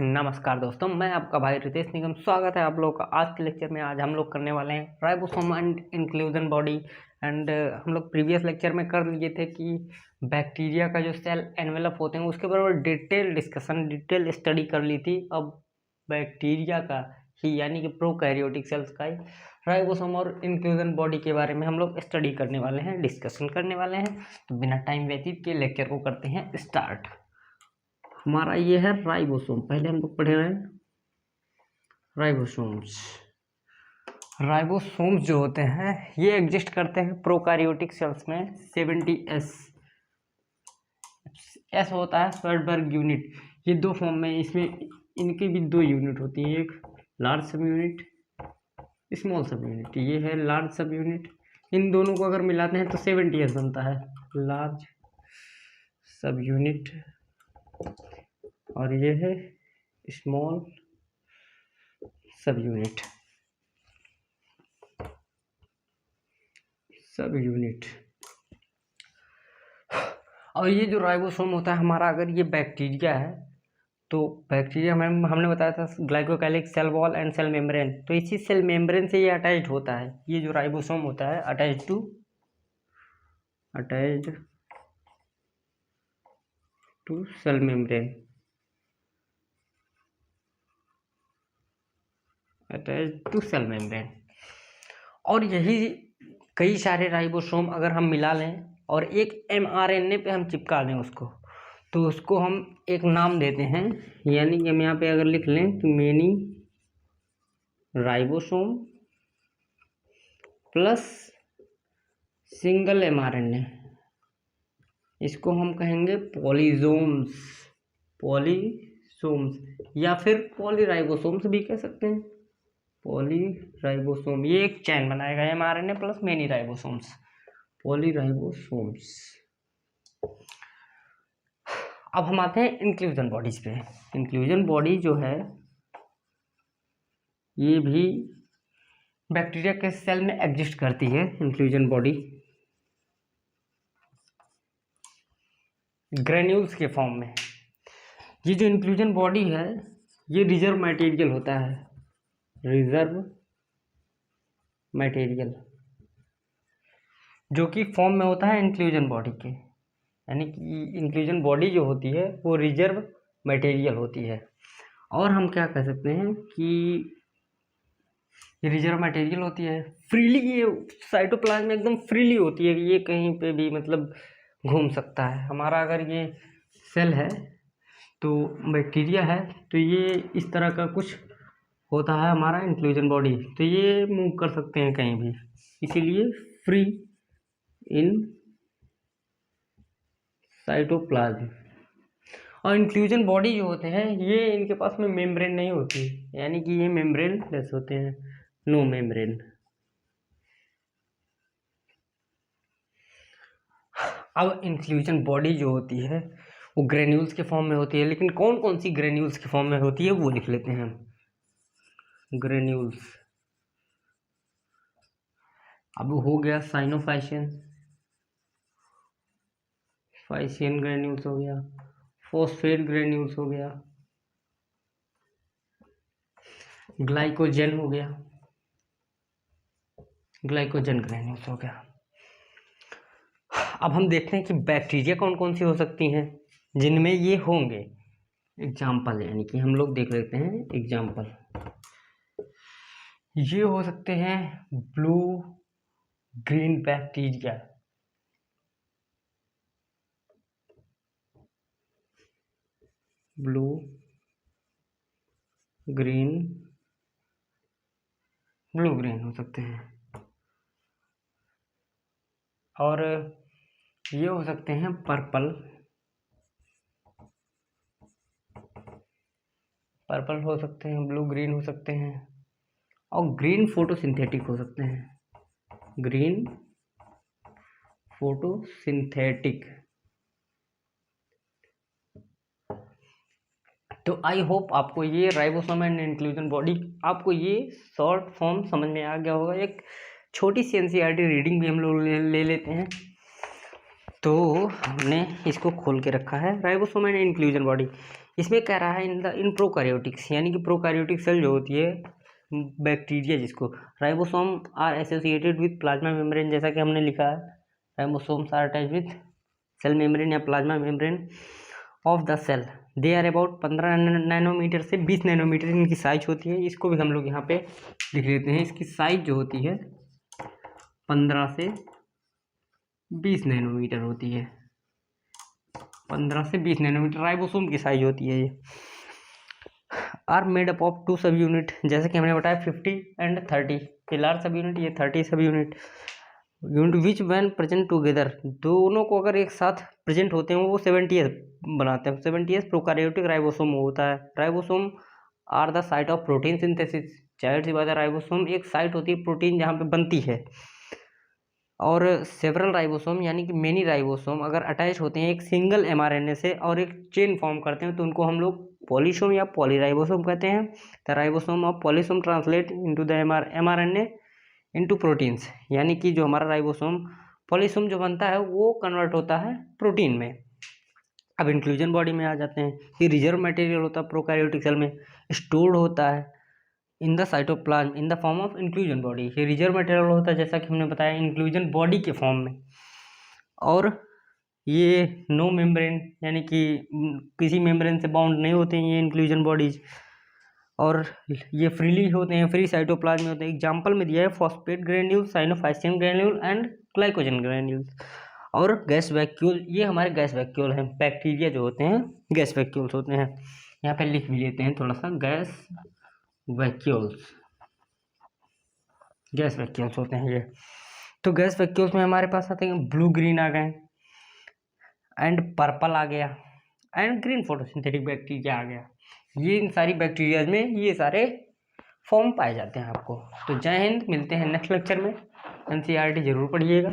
नमस्कार दोस्तों, मैं आपका भाई रितेश निगम। स्वागत है आप लोग का आज के लेक्चर में। आज हम लोग करने वाले हैं ribosome and inclusion body. And हम लोग प्रीवियस लेक्चर में कर लिए थे कि बैक्टीरिया का जो सेल एनवेलप होते हैं उसके बारे में डिटेल डिस्कशन, डिटेल स्टडी कर ली थी। अब बैक्टीरिया का ही यानी कि प्रोकैरियोटिक सेल्स का ही राइबोसोम और इंक्लूजन बॉडी के बारे में हम लोग स्टडी करने वाले हैं, डिस्कशन करने वाले हैं। तो बिना टाइम व्यतीत के लेक्चर को करते हैं स्टार्ट। हमारा ये है राइबोसोम। पहले हम लोग पढ़े हैं राइबोसोम्स। राइबोसोम्स जो होते हैं ये एग्जिस्ट करते हैं प्रोकैरियोटिक सेल्स में। 70S एस होता है स्वेडबर्ग यूनिट। ये दो फॉर्म में, इसमें इनकी भी दो यूनिट होती है, एक लार्ज सब यूनिट, स्मॉल सब यूनिट। ये है लार्ज सब यूनिट। इन दोनों को अगर मिलाते हैं तो 70S बनता है, लार्ज सब यूनिट। और ये है स्मॉल सब यूनिट, सब यूनिट। और ये जो राइबोसोम होता है हमारा, अगर ये बैक्टीरिया है तो बैक्टीरिया में हमने बताया था ग्लाइकोकाइलिक cell wall and cell membrane, तो इसी सेल मेम्ब्रेन से ये अटैच्ड होता है। ये जो राइबोसोम होता है attached to cell membrane, attached to cell membrane. और यही कई सारे राइबोसोम अगर हम मिला लें और एक mRNA पे हम चिपका दें उसको, तो उसको हम एक नाम देते हैं। यानी कि हम यहाँ पे अगर लिख लें तो many ribosome plus single mRNA, इसको हम कहेंगे पॉलीसोम्स, या फिर पॉलीराइबोसोम्स भी कह सकते हैं। पॉलीराइबोसोम ये एक चैन बनाएगा mRNA प्लस मेनी राइबोसोम्स, पॉलीराइबोसोम्स। अब हम आते हैं इंक्लूजन बॉडीज पे। इंक्लूजन बॉडी जो है ये भी बैक्टीरिया के सेल में एग्जिस्ट करती है। इंक्लूजन बॉडी ग्रेन्यूल्स के फॉर्म में। ये जो इंक्लूजन बॉडी है ये रिजर्व मटेरियल होता है, रिजर्व मटेरियल, जो कि फॉर्म में होता है इंक्लूजन बॉडी के। यानी कि इंक्लूजन बॉडी जो होती है वो रिजर्व मटेरियल होती है। और हम क्या कह सकते हैं कि ये रिजर्व मटेरियल होती है, फ्रीली ये साइटोप्लाज्म में एकदम फ्रीली होती है, ये कहीं पे भी मतलब घूम सकता है। हमारा अगर ये सेल है तो बैक्टीरिया है तो ये इस तरह का कुछ होता है हमारा इंक्लूजन बॉडी, तो ये मूव कर सकते हैं कहीं भी, इसीलिए फ्री इन साइटोप्लाज्म। और इंक्लूजन बॉडी जो होते हैं ये इनके पास में मेम्ब्रेन नहीं होती, यानी कि ये मेम्ब्रेन लेस होते हैं, नो मेम्ब्रेन। अब इंक्लूजन बॉडी जो होती है वो ग्रेन्यूल्स के फॉर्म में होती है, लेकिन कौन कौन सी ग्रेन्यूल्स के फॉर्म में होती है वो लिख लेते हैं हम। ग्रेन्यूल्स, अब हो गया साइनोफाइशियन, फाइशियन ग्रेन्यूल्स हो गया, फॉस्फेट ग्रेन्यूल्स हो गया, ग्लाइकोजन हो गया, ग्लाइकोजन ग्रेन्यूल्स हो गया। अब हम देखते हैं कि बैक्टीरिया कौन कौन सी हो सकती हैं जिनमें ये होंगे। एग्जाम्पल यानी कि हम लोग देख लेते हैं एग्जाम्पल। ये हो सकते हैं blue green bacteria, blue green, blue green हो सकते हैं। और ये हो सकते हैं पर्पल, पर्पल हो सकते हैं, ब्लू ग्रीन हो सकते हैं। और ग्रीन फोटोसिंथेटिक हो सकते हैं, ग्रीन फोटोसिंथेटिक। तो आई होप आपको ये राइबोसोम एंड इंक्लूजन बॉडी, आपको ये शॉर्ट फॉर्म समझ में आ गया होगा। एक छोटी सी एनसीईआरटी रीडिंग भी हम लोग ले लेते हैं। तो हमने इसको खोल के रखा है, राइबोसोम एंड इंक्लूजन बॉडी। इसमें कह रहा है इन प्रोकैरियोटिक्स, यानी कि प्रोकैरियोटिक सेल जो होती है बैक्टीरिया, जिसको ribosome are associated with plasma membrane, जैसा कि हमने लिखा है ribosomes are attached with cell membrane या plasma membrane of the cell. They are about 15 nanometre से 20 नैनोमीटर इनकी साइज होती है। इसको भी हम लोग यहाँ पे लिख लेते हैं। इसकी साइज जो होती है 15 से 20 नैनोमीटर होती है। 15 से 20 नैनोमीटर राइबोसोम की साइज होती है। ये आर मेड अप ऑफ 2 सब यूनिट, जैसे कि हमने बताया 50 एंड 30, ये लार्ज सब यूनिट, ये 30 सब unit which when present together, दोनों को अगर एक साथ प्रेजेंट होते हैं वो 70s बनाते हैं। 70s प्रोकैरियोटिक राइबोसोम होता है। Ribosome are the site of protein synthesis, जाहिर सी बात है राइबोसोम एक साइट होती है प्रोटीन जहाँ पे बनती है। और सेवरल राइबोसोम यानी कि मेनी राइबोसोम अगर अटैच होते हैं एक सिंगल mRNA से और एक चेन फॉर्म करते हैं तो उनको हम लोग पॉलीसोम या पॉलीराइबोसोम कहते हैं। The ribosome of polysome translate into the mRNA into proteins, यानी कि जो हमारा राइबोसोम पॉलीसोम जो बनता है वो कन्वर्ट होता है प्रोटीन में। अब इंक्लूजन बॉडी में आ जाते हैं। ये रिजर्व मटेरियल होता है प्रोकैरियोटिक सेल में, स्टोर्ड होता है in the cytoplasm in the form of inclusion body. ये रिजर्व मटेरियल होता है जैसा कि हमने बताया इंक्लूजन बॉडी के फॉर्म में। और ये नो मेम्ब्रेन, यानी कि किसी मेम्ब्रेन से बाउंड नहीं होते हैं ये इंक्लूजन बॉडीज, और ये फ्रीली होते हैं, फ्री साइटोप्लाज्म में होते हैं। एग्जाम्पल में दिया है phosphate granule, cyanophycean granule and glycogen granules. और गैस वैक्यूल, ये हमारे गैस वैक्यूल हैं। बैक्टीरिया जो होते हैं गैस वैक्यूल्स होते हैं। यहाँ पे लिख भी लेते हैं थोड़ा सा, गैस वैक्यूल्स, गैस वैक्यूल्स होते हैं ये। तो गैस वैक्यूल्स में हमारे पास आते हैं ब्लू ग्रीन आ गए एंड पर्पल आ गया एंड ग्रीन फोटोसिंथेटिक बैक्टीरिया आ गया। ये इन सारी बैक्टीरियाज में ये सारे फॉर्म पाए जाते हैं आपको। तो जय हिंद, मिलते हैं नेक्स्ट लेक्चर में। NCERT जरूर पढ़िएगा।